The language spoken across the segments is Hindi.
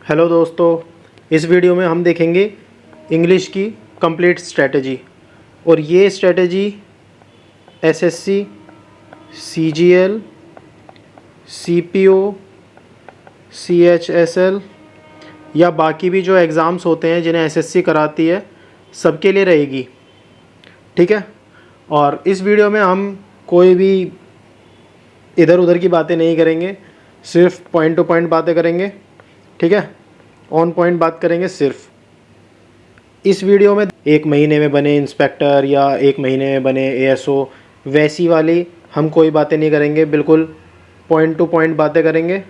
हेलो दोस्तों, इस वीडियो में हम देखेंगे इंग्लिश की कंप्लीट स्ट्रेटजी। और ये strategy SSC, CGL, CPO, CHSL या बाकी भी जो एग्ज़ाम्स होते हैं जिन्हें एसएससी कराती है, सबके लिए रहेगी। ठीक है। और इस वीडियो में हम कोई भी इधर उधर की बातें नहीं करेंगे, सिर्फ पॉइंट टू पॉइंट बातें करेंगे। ठीक है, ऑन पॉइंट बात करेंगे सिर्फ। इस वीडियो में 1 महीने में बने इंस्पेक्टर या 1 महीने में बने एएसओ, वैसी वाली हम कोई बातें नहीं करेंगे। बिल्कुल पॉइंट टू पॉइंट बातें करेंगे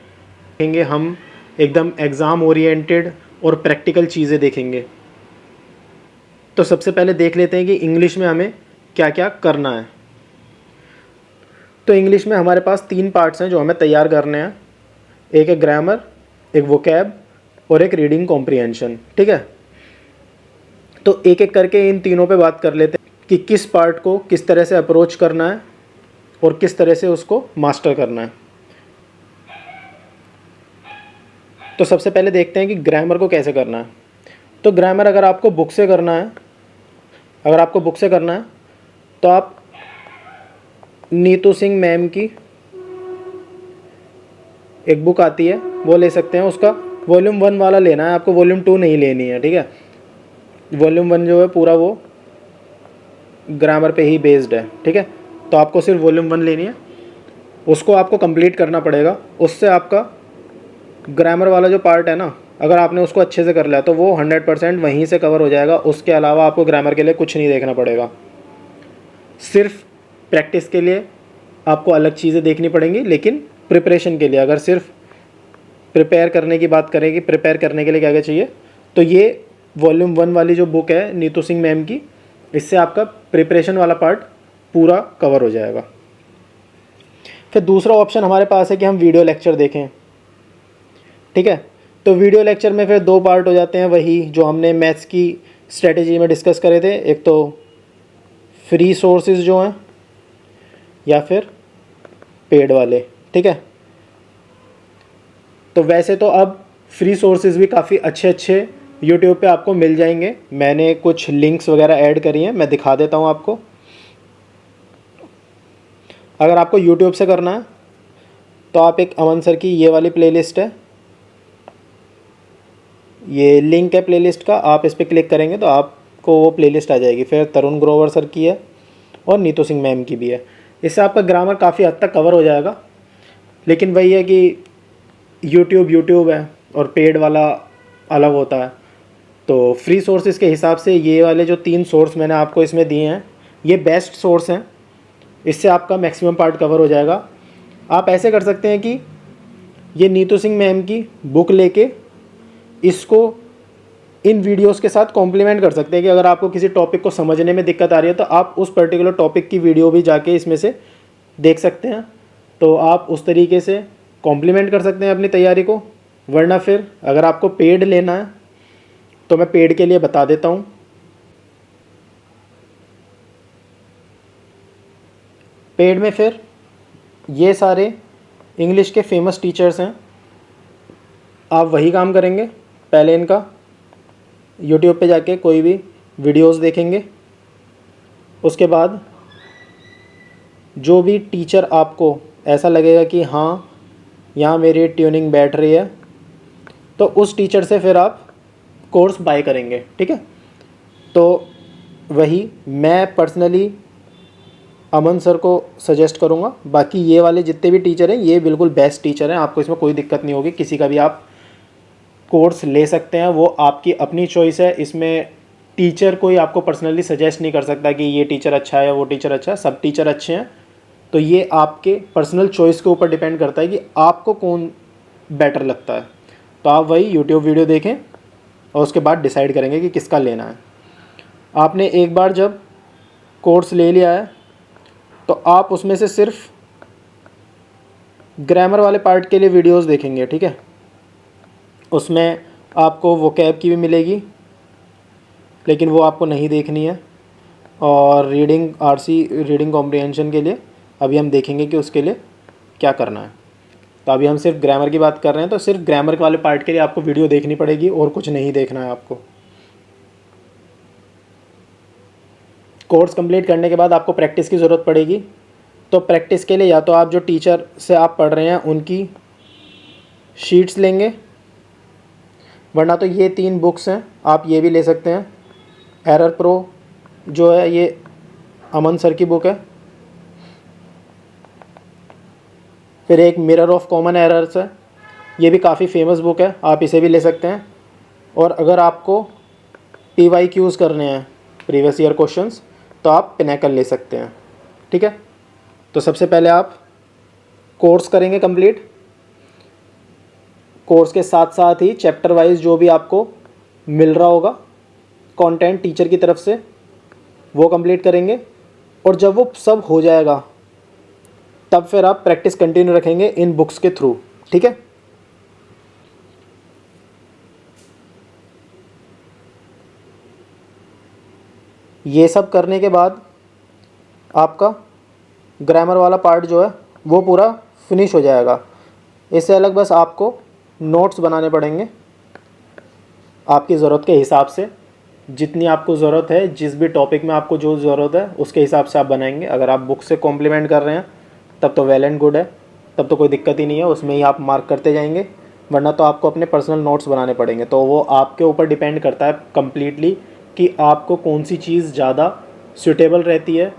हम एकदम एग्ज़ाम ओरिएंटेड और प्रैक्टिकल चीज़ें देखेंगे। तो सबसे पहले देख लेते हैं कि इंग्लिश में हमें क्या क्या करना है। तो इंग्लिश में हमारे पास 3 पार्ट्स हैं जो हमें तैयार करने हैं। एक है ग्रामर, एक वोकैब और एक रीडिंग कॉम्प्रिहेंशन। ठीक है, तो एक एक करके इन तीनों पे बात कर लेते हैं कि किस पार्ट को किस तरह से अप्रोच करना है और किस तरह से उसको मास्टर करना है। तो सबसे पहले देखते हैं कि ग्रामर को कैसे करना है। तो ग्रामर अगर आपको बुक से करना है तो आप नीतू सिंह मैम की एक बुक आती है वो ले सकते हैं। उसका वॉल्यूम 1 वाला लेना है आपको, वॉल्यूम 2 नहीं लेनी है। ठीक है, वॉल्यूम 1 जो है पूरा वो ग्रामर पे ही बेस्ड है। ठीक है, तो आपको सिर्फ वॉल्यूम 1 लेनी है, उसको आपको कंप्लीट करना पड़ेगा। उससे आपका ग्रामर वाला जो पार्ट है ना, अगर आपने उसको अच्छे से कर लिया तो वो 100% वहीं से कवर हो जाएगा। उसके अलावा आपको ग्रामर के लिए कुछ नहीं देखना पड़ेगा। सिर्फ प्रैक्टिस के लिए आपको अलग चीज़ें देखनी पड़ेंगी, लेकिन प्रिपरेशन के लिए अगर सिर्फ प्रिपेयर करने की बात करें कि प्रिपेयर करने के लिए क्या क्या चाहिए, तो ये वॉल्यूम 1 वाली जो बुक है नीतू सिंह मैम की, इससे आपका प्रिपरेशन वाला पार्ट पूरा कवर हो जाएगा। फिर दूसरा ऑप्शन हमारे पास है कि हम वीडियो लेक्चर देखें। ठीक है, तो वीडियो लेक्चर में फिर 2 पार्ट हो जाते हैं, वही जो हमने मैथ्स की स्ट्रेटेजी में डिस्कस करे थे। एक तो फ्री सोर्सेज जो हैं या फिर पेड वाले। ठीक है, तो वैसे तो अब फ्री सोर्सेज भी काफ़ी अच्छे यूट्यूब पे आपको मिल जाएंगे। मैंने कुछ लिंक्स वगैरह ऐड करी हैं, मैं दिखा देता हूँ आपको। अगर आपको यूट्यूब से करना है तो आप एक अमन सर की ये वाली प्लेलिस्ट है, ये लिंक है प्लेलिस्ट का, आप इस पर क्लिक करेंगे तो आपको वो प्लेलिस्ट आ जाएगी। फिर तरुण ग्रोवर सर की है और नीतू सिंह मैम की भी है। इससे आपका ग्रामर काफ़ी हद तक कवर हो जाएगा। लेकिन वही है कि यूट्यूब है और पेड वाला अलग होता है। तो फ्री सोर्सेज के हिसाब से ये वाले जो 3 सोर्स मैंने आपको इसमें दिए हैं, ये बेस्ट सोर्स हैं। इससे आपका मैक्सिमम पार्ट कवर हो जाएगा। आप ऐसे कर सकते हैं कि ये नीतू सिंह मैम की बुक लेके इसको इन वीडियोस के साथ कॉम्प्लीमेंट कर सकते हैं कि अगर आपको किसी टॉपिक को समझने में दिक्कत आ रही है तो आप उस पर्टिकुलर टॉपिक की वीडियो भी जाके इसमें से देख सकते हैं। तो आप उस तरीके से कॉम्प्लीमेंट कर सकते हैं अपनी तैयारी को। वरना फिर अगर आपको पेड लेना है तो मैं पेड के लिए बता देता हूँ। पेड में फिर ये सारे इंग्लिश के फेमस टीचर्स हैं, आप वही काम करेंगे। पहले इनका यूट्यूब पे जाके कोई भी वीडियोस देखेंगे, उसके बाद जो भी टीचर आपको ऐसा लगेगा कि हाँ यहाँ मेरी ट्यूनिंग बैठ रही है, तो उस टीचर से फिर आप कोर्स बाय करेंगे। ठीक है, तो वही मैं पर्सनली अमन सर को सजेस्ट करूँगा। बाकी ये वाले जितने भी टीचर हैं ये बिल्कुल बेस्ट टीचर हैं, आपको इसमें कोई दिक्कत नहीं होगी। किसी का भी आप कोर्स ले सकते हैं, वो आपकी अपनी चॉइस है। इसमें टीचर कोई आपको पर्सनली सजेस्ट नहीं कर सकता कि ये टीचर अच्छा है या वो टीचर अच्छा है। सब टीचर अच्छे हैं, तो ये आपके पर्सनल चॉइस के ऊपर डिपेंड करता है कि आपको कौन बेटर लगता है। तो आप वही यूट्यूब वीडियो देखें और उसके बाद डिसाइड करेंगे कि किसका लेना है। आपने एक बार जब कोर्स ले लिया है तो आप उसमें से सिर्फ ग्रामर वाले पार्ट के लिए वीडियोस देखेंगे। ठीक है, उसमें आपको वोकैब की भी मिलेगी, लेकिन वो आपको नहीं देखनी है। और रीडिंग कॉम्प्रिहेंशन के लिए अभी हम देखेंगे कि उसके लिए क्या करना है। तो अभी हम सिर्फ ग्रामर की बात कर रहे हैं, तो सिर्फ ग्रामर वाले पार्ट के लिए आपको वीडियो देखनी पड़ेगी और कुछ नहीं देखना है आपको। कोर्स कंप्लीट करने के बाद आपको प्रैक्टिस की ज़रूरत पड़ेगी। तो प्रैक्टिस के लिए या तो आप जो टीचर से आप पढ़ रहे हैं उनकी शीट्स लेंगे, वरना तो ये 3 बुक्स हैं, आप ये भी ले सकते हैं। एरर प्रो जो है ये अमन सर की बुक है। फिर एक मिरर ऑफ कॉमन एरर्स है, ये भी काफ़ी फेमस बुक है, आप इसे भी ले सकते हैं। और अगर आपको PYQs करने हैं, प्रीवियस ईयर क्वेश्चंस, तो आप पिनेकल ले सकते हैं। ठीक है, तो सबसे पहले आप कोर्स करेंगे कंप्लीट। कोर्स के साथ साथ ही चैप्टर वाइज जो भी आपको मिल रहा होगा कंटेंट टीचर की तरफ से, वो कंप्लीट करेंगे। और जब वो सब हो जाएगा तब फिर आप प्रैक्टिस कंटिन्यू रखेंगे इन बुक्स के थ्रू। ठीक है, ये सब करने के बाद आपका ग्रामर वाला पार्ट जो है वो पूरा फिनिश हो जाएगा। इससे अलग बस आपको नोट्स बनाने पड़ेंगे आपकी ज़रूरत के हिसाब से, जितनी आपको ज़रूरत है, जिस भी टॉपिक में आपको जो ज़रूरत है उसके हिसाब से आप बनाएंगे। अगर आप बुक से कॉम्प्लीमेंट कर रहे हैं तब तो वेल एंड गुड है, तब तो कोई दिक्कत ही नहीं है, उसमें ही आप मार्क करते जाएंगे। वरना तो आपको अपने पर्सनल नोट्स बनाने पड़ेंगे। तो वो आपके ऊपर डिपेंड करता है कम्प्लीटली कि आपको कौन सी चीज़ ज़्यादा सूटेबल रहती है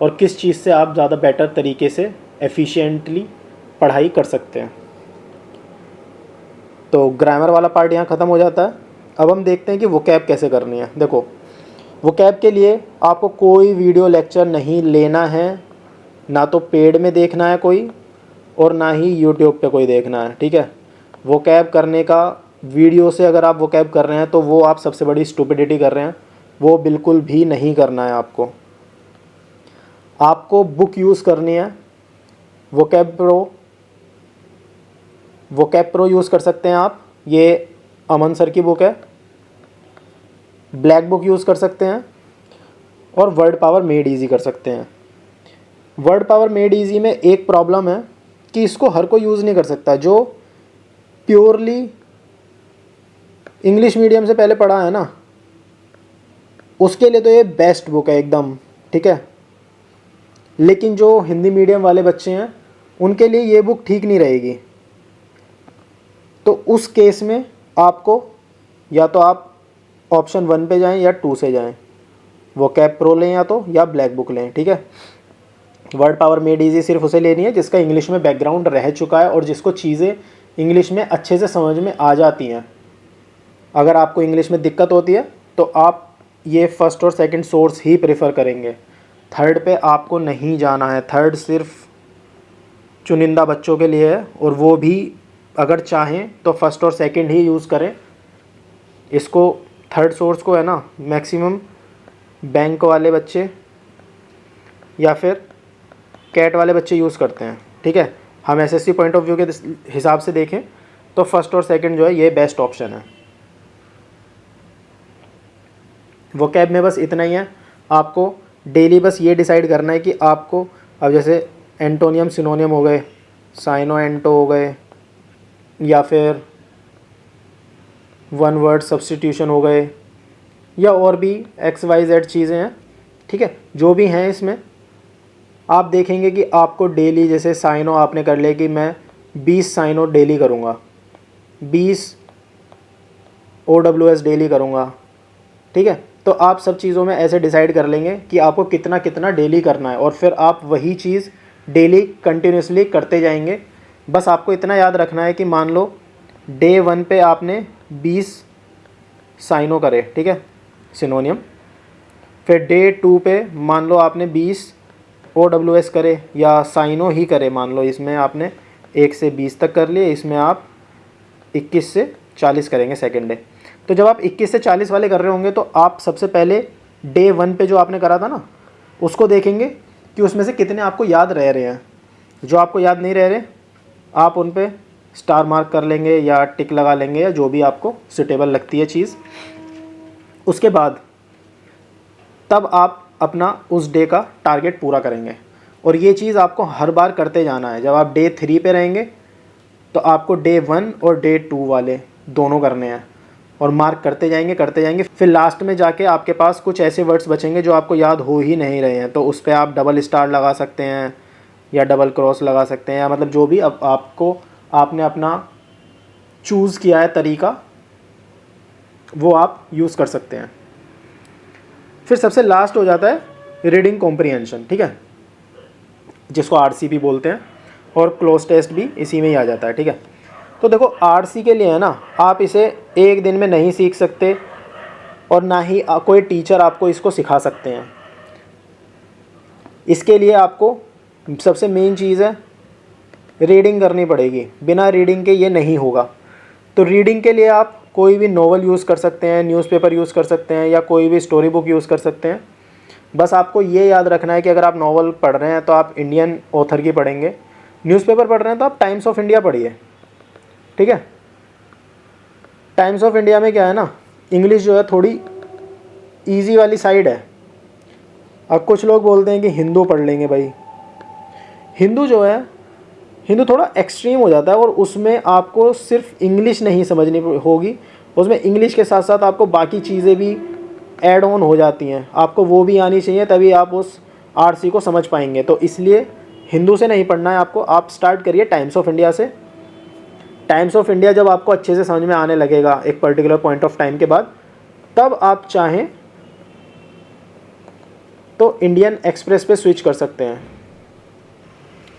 और किस चीज़ से आप ज़्यादा बेटर तरीके से एफिशिएंटली पढ़ाई कर सकते हैं। तो ग्रामर वाला पार्ट यहाँ ख़त्म हो जाता है। अब हम देखते हैं कि वोकैब कैसे करनी है। देखो, वोकैब के लिए आपको कोई वीडियो लेक्चर नहीं लेना है, ना तो पेड में देखना है कोई और ना ही यूट्यूब पे कोई देखना है। ठीक है, वोकैब करने का वीडियो से अगर आप वोकैब कर रहे हैं तो वो आप सबसे बड़ी स्टुपिडिटी कर रहे हैं, वो बिल्कुल भी नहीं करना है आपको। आपको बुक यूज़ करनी है, वोकैब प्रो यूज़ कर सकते हैं आप, ये अमन सर की बुक है। ब्लैक बुक यूज़ कर सकते हैं और वर्ड पावर मेड इजी कर सकते हैं। वर्ड पावर मेड इजी में एक प्रॉब्लम है कि इसको हर कोई यूज़ नहीं कर सकता। जो प्योरली इंग्लिश मीडियम से पहले पढ़ा है ना, उसके लिए तो ये बेस्ट बुक है एकदम। ठीक है, लेकिन जो हिंदी मीडियम वाले बच्चे हैं उनके लिए ये बुक ठीक नहीं रहेगी। तो उस केस में आपको या तो आप ऑप्शन 1 पे जाएं या 2 से जाएं, वोकैब प्रो लें या तो, या ब्लैक बुक लें। ठीक है, वर्ड पावर मेड इजी सिर्फ उसे लेनी है जिसका इंग्लिश में बैकग्राउंड रह चुका है और जिसको चीज़ें इंग्लिश में अच्छे से समझ में आ जाती हैं। अगर आपको इंग्लिश में दिक्कत होती है तो आप ये फर्स्ट और सेकंड सोर्स ही प्रेफर करेंगे, थर्ड पे आपको नहीं जाना है। थर्ड सिर्फ चुनिंदा बच्चों के लिए है, और वो भी अगर चाहें तो फर्स्ट और सेकंड ही यूज़ करें। इसको थर्ड सोर्स को है ना मैक्सिमम बैंक वाले बच्चे या फिर कैट वाले बच्चे यूज़ करते हैं। ठीक है, हम एसएससी पॉइंट ऑफ व्यू के हिसाब से देखें तो फर्स्ट और सेकंड जो है ये बेस्ट ऑप्शन है। वोकैब में बस इतना ही है, आपको डेली बस ये डिसाइड करना है कि आपको, अब जैसे एंटोनियम सिनोनियम हो गए, साइनो एंटो हो गए, या फिर वन वर्ड सब्स्टिट्यूशन हो गए, या और भी XYZ चीज़ें हैं। ठीक है, जो भी हैं इसमें आप देखेंगे कि आपको डेली, जैसे साइनो आपने कर लिया कि मैं 20 साइनो डेली करूँगा, 20 OWS डेली करूँगा। ठीक है, तो आप सब चीज़ों में ऐसे डिसाइड कर लेंगे कि आपको कितना कितना डेली करना है, और फिर आप वही चीज़ डेली कंटिन्यूसली करते जाएंगे। बस आपको इतना याद रखना है कि मान लो डे 1 पे आपने 20 साइनो करे, ठीक है, सिनोनियम। फिर डे 2 पे मान लो आपने 20 OWS करे या साइनो ही करे, मान लो इसमें आपने 1 से 20 तक कर लिए, इसमें आप 21 से 40 करेंगे सेकेंड डे। तो जब आप 21 से 40 वाले कर रहे होंगे तो आप सबसे पहले डे 1 पे जो आपने करा था ना, उसको देखेंगे कि उसमें से कितने आपको याद रह रहे हैं। जो आपको याद नहीं रह रहे आप उन पे स्टार मार्क कर लेंगे या टिक लगा लेंगे, या जो भी आपको सुटेबल लगती है चीज़। उसके बाद तब आप अपना उस डे का टारगेट पूरा करेंगे, और ये चीज़ आपको हर बार करते जाना है। जब आप डे 3 पे रहेंगे तो आपको डे 1 और डे 2 वाले दोनों करने हैं और मार्क करते जाएंगे। फिर लास्ट में जाके आपके पास कुछ ऐसे वर्ड्स बचेंगे जो आपको याद हो ही नहीं रहे हैं, तो उस पर आप डबल स्टार लगा सकते हैं या डबल क्रॉस लगा सकते हैं, या मतलब जो भी अब आपने अपना चूज़ किया है तरीका वो आप यूज़ कर सकते हैं। फिर सबसे लास्ट हो जाता है रीडिंग कॉम्प्रिहेंशन, ठीक है, जिसको आरसी भी बोलते हैं, और क्लोज टेस्ट भी इसी में ही आ जाता है, ठीक है। तो देखो आरसी के लिए है ना, आप इसे एक दिन में नहीं सीख सकते और ना ही कोई टीचर आपको इसको सिखा सकते हैं। इसके लिए आपको सबसे मेन चीज़ है रीडिंग करनी पड़ेगी, बिना रीडिंग के ये नहीं होगा। तो रीडिंग के लिए आप कोई भी नॉवल यूज़ कर सकते हैं, न्यूज़पेपर यूज़ कर सकते हैं, या कोई भी स्टोरी बुक यूज़ कर सकते हैं। बस आपको ये याद रखना है कि अगर आप नॉवल पढ़ रहे हैं तो आप इंडियन ऑथर की पढ़ेंगे, न्यूज़पेपर पढ़ रहे हैं तो आप टाइम्स ऑफ इंडिया पढ़िए, ठीक है। टाइम्स ऑफ इंडिया में क्या है ना, इंग्लिश जो है थोड़ी ईजी वाली साइड है। अब कुछ लोग बोलते हैं कि हिंदू पढ़ लेंगे, भाई हिंदू जो है, हिंदू थोड़ा एक्सट्रीम हो जाता है और उसमें आपको सिर्फ इंग्लिश नहीं समझनी होगी, उसमें इंग्लिश के साथ साथ आपको बाकी चीज़ें भी ऐड ऑन हो जाती हैं, आपको वो भी आनी चाहिए, तभी आप उस आरसी को समझ पाएंगे। तो इसलिए हिंदू से नहीं पढ़ना है आपको, आप स्टार्ट करिए टाइम्स ऑफ इंडिया से। टाइम्स ऑफ इंडिया जब आपको अच्छे से समझ में आने लगेगा एक पर्टिकुलर पॉइंट ऑफ टाइम के बाद, तब आप चाहें तो इंडियन एक्सप्रेस पे स्विच कर सकते हैं,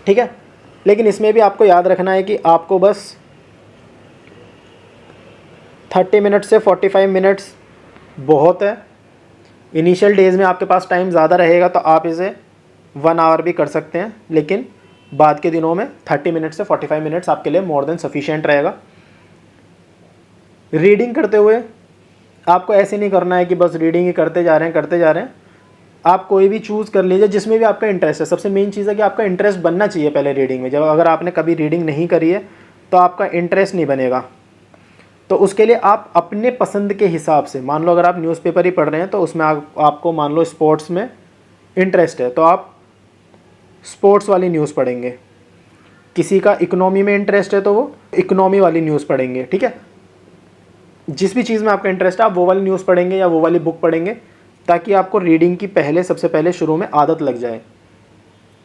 ठीक है। लेकिन इसमें भी आपको याद रखना है कि आपको बस 30 मिनट से 45 मिनट्स बहुत है। इनिशियल डेज़ में आपके पास टाइम ज़्यादा रहेगा तो आप इसे 1 आवर भी कर सकते हैं, लेकिन बाद के दिनों में 30 मिनट से 45 मिनट्स आपके लिए मोर देन सफिशिएंट रहेगा। रीडिंग करते हुए आपको ऐसे नहीं करना है कि बस रीडिंग ही करते जा रहे हैं। आप कोई भी चूज़ कर लीजिए जिसमें भी आपका इंटरेस्ट है। सबसे मेन चीज़ है कि आपका इंटरेस्ट बनना चाहिए पहले रीडिंग में। जब अगर आपने कभी रीडिंग नहीं करी है तो आपका इंटरेस्ट नहीं बनेगा। तो उसके लिए आप अपने पसंद के हिसाब से, मान लो अगर आप न्यूज़पेपर ही पढ़ रहे हैं तो उसमें आपको मान लो स्पोर्ट्स में इंटरेस्ट है तो आप स्पोर्ट्स वाली न्यूज़ पढ़ेंगे। किसी का इकोनॉमी में इंटरेस्ट है तो वो इकोनॉमी वाली न्यूज़ पढ़ेंगे, ठीक है। जिस भी चीज़ में आपका इंटरेस्ट है आप वो वाली न्यूज़ पढ़ेंगे या वो वाली बुक पढ़ेंगे, ताकि आपको रीडिंग की सबसे पहले शुरू में आदत लग जाए,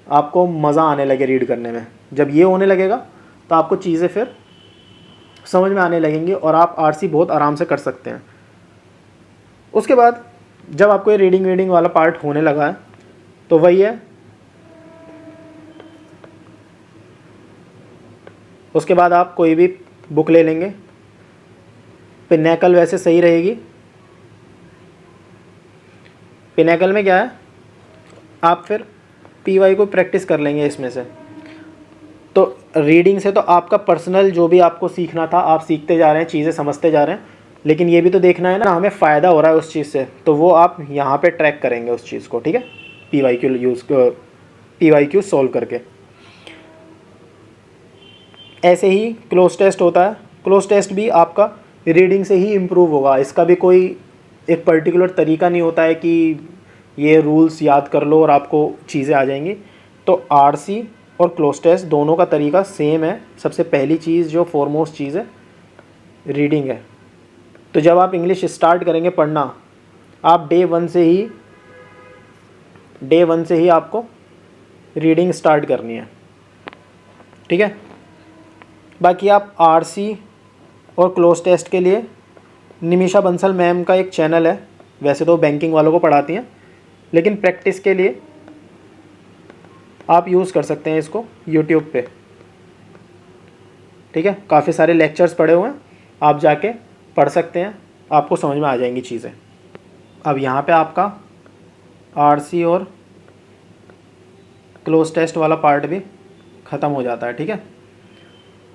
आपको मज़ा आने लगे रीड करने में। जब ये होने लगेगा तो आपको चीज़ें फिर समझ में आने लगेंगी और आप आरसी बहुत आराम से कर सकते हैं। उसके बाद जब आपको ये रीडिंग वाला पार्ट होने लगा है तो वही है, उसके बाद आप कोई भी बुक ले लेंगे। पिनैकल वैसे सही रहेगी। पिनैकल में क्या है, आप फिर पीवाई को प्रैक्टिस कर लेंगे इसमें से। तो रीडिंग से तो आपका पर्सनल जो भी आपको सीखना था आप सीखते जा रहे हैं, चीज़ें समझते जा रहे हैं, लेकिन ये भी तो देखना है ना हमें फ़ायदा हो रहा है उस चीज़ से, तो वो आप यहाँ पे ट्रैक करेंगे उस चीज़ को, ठीक है। पीवाईक्यू सॉल्व करके। ऐसे ही क्लोज टेस्ट होता है। क्लोज टेस्ट भी आपका रीडिंग से ही इम्प्रूव होगा। इसका भी कोई एक पर्टिकुलर तरीका नहीं होता है कि ये रूल्स याद कर लो और आपको चीज़ें आ जाएंगी। तो आरसी और क्लोज टेस्ट दोनों का तरीका सेम है। सबसे पहली चीज़ जो फॉरमोस्ट चीज़ है रीडिंग है। तो जब आप इंग्लिश स्टार्ट करेंगे पढ़ना, आप डे वन से ही आपको रीडिंग स्टार्ट करनी है, ठीक है। बाकी आप आरसी और क्लोज टेस्ट के लिए निमिषा बंसल मैम का एक चैनल है, वैसे तो बैंकिंग वालों को पढ़ाती हैं, लेकिन प्रैक्टिस के लिए आप यूज़ कर सकते हैं इसको यूट्यूब पे, ठीक है। काफ़ी सारे लेक्चर्स पड़े हुए हैं, आप जाके पढ़ सकते हैं, आपको समझ में आ जाएंगी चीज़ें। अब यहाँ पे आपका आरसी और क्लोज टेस्ट वाला पार्ट भी ख़त्म हो जाता है, ठीक है।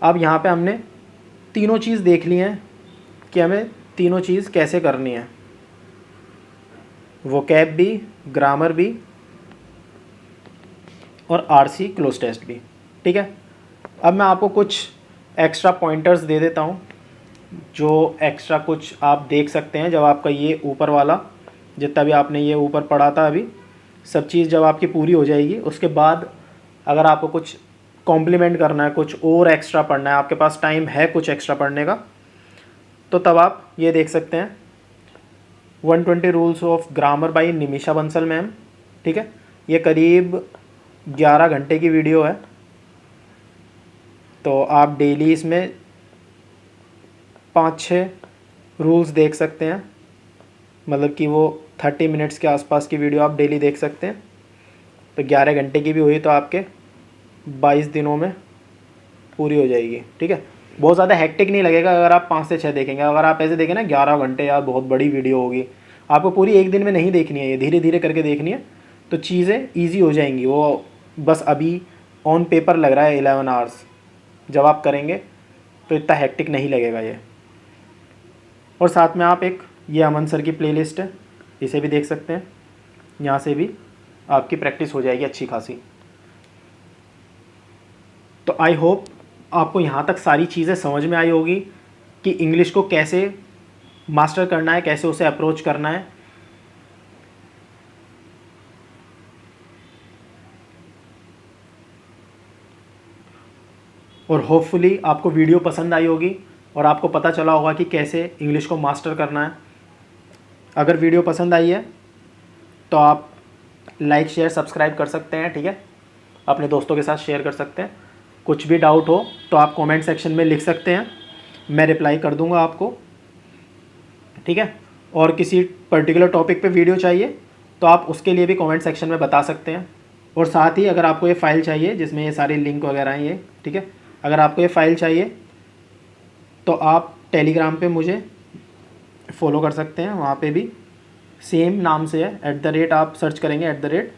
अब यहाँ पे हमने तीनों चीज़ देख ली हैं कि हमें तीनों चीज़ कैसे करनी है, वोकैब भी, ग्रामर भी और आरसी क्लोज टेस्ट भी, ठीक है। अब मैं आपको कुछ एक्स्ट्रा पॉइंटर्स दे देता हूँ, जो एक्स्ट्रा कुछ आप देख सकते हैं जब आपका ये ऊपर वाला जितना भी आपने ये ऊपर पढ़ा था अभी सब चीज़ जब आपकी पूरी हो जाएगी, उसके बाद अगर आपको कुछ कॉम्प्लीमेंट करना है, कुछ और एक्स्ट्रा पढ़ना है, आपके पास टाइम है कुछ एक्स्ट्रा पढ़ने का, तो तब आप ये देख सकते हैं 120 rules of grammar by Nimisha Bansal ma'am. ठीक है, ये करीब 11 घंटे की वीडियो है, तो आप डेली इसमें 5-6 रूल्स देख सकते हैं, मतलब कि वो 30 मिनट्स के आसपास की वीडियो आप डेली देख सकते हैं। तो 11 घंटे की भी हुई तो आपके 22 दिनों में पूरी हो जाएगी। ठीक है, बहुत ज़्यादा हेक्टिक नहीं लगेगा अगर आप 5 से 6 देखेंगे। अगर आप ऐसे देखें ना 11 घंटे, यार बहुत बड़ी वीडियो होगी, आपको पूरी एक दिन में नहीं देखनी है, ये धीरे धीरे करके देखनी है, तो चीज़ें ईजी हो जाएंगी। वो बस अभी ऑन पेपर लग रहा है 11 आवर्स, जब आप करेंगे तो इतना हेक्टिक नहीं लगेगा ये। और साथ में आप एक ये अमन सर की प्लेलिस्ट है, इसे भी देख सकते हैं, यहाँ से भी आपकी प्रैक्टिस हो जाएगी अच्छी खासी। तो आई होप आपको यहाँ तक सारी चीज़ें समझ में आई होगी कि इंग्लिश को कैसे मास्टर करना है, कैसे उसे अप्रोच करना है। और होपफुली आपको वीडियो पसंद आई होगी और आपको पता चला होगा कि कैसे इंग्लिश को मास्टर करना है। अगर वीडियो पसंद आई है तो आप लाइक शेयर सब्सक्राइब कर सकते हैं। ठीक है, अपने दोस्तों के साथ शेयर कर सकते हैं। कुछ भी डाउट हो तो आप कमेंट सेक्शन में लिख सकते हैं, मैं रिप्लाई कर दूंगा आपको। ठीक है, और किसी पर्टिकुलर टॉपिक पे वीडियो चाहिए तो आप उसके लिए भी कमेंट सेक्शन में बता सकते हैं। और साथ ही अगर आपको ये फ़ाइल चाहिए जिसमें ये सारे लिंक वगैरह हैं ये, ठीक है, अगर आपको ये फ़ाइल चाहिए तो आप टेलीग्राम पे मुझे फॉलो कर सकते हैं, वहाँ पे भी सेम नाम से है, @ आप सर्च करेंगे @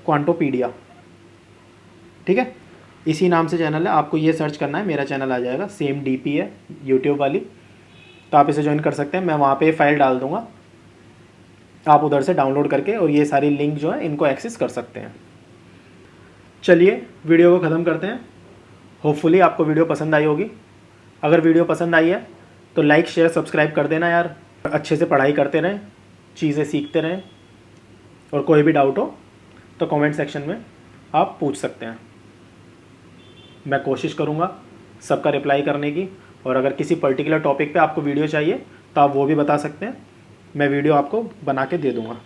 क्वांटोपीडिया। ठीक है, इसी नाम से चैनल है, आपको ये सर्च करना है, मेरा चैनल आ जाएगा, सेम DP है यूट्यूब वाली, तो आप इसे ज्वाइन कर सकते हैं। मैं वहाँ पे फ़ाइल डाल दूँगा, आप उधर से डाउनलोड करके और ये सारी लिंक जो है इनको एक्सेस कर सकते हैं। चलिए वीडियो को ख़त्म करते हैं। होपफुली आपको वीडियो पसंद आई होगी। अगर वीडियो पसंद आई है तो लाइक शेयर सब्सक्राइब कर देना यार। अच्छे से पढ़ाई करते रहें, चीज़ें सीखते रहें, और कोई भी डाउट हो तो कमेंट सेक्शन में आप पूछ सकते हैं। मैं कोशिश करूँगा सबका रिप्लाई करने की, और अगर किसी पर्टिकुलर टॉपिक पे आपको वीडियो चाहिए तो आप वो भी बता सकते हैं, मैं वीडियो आपको बना के दे दूँगा।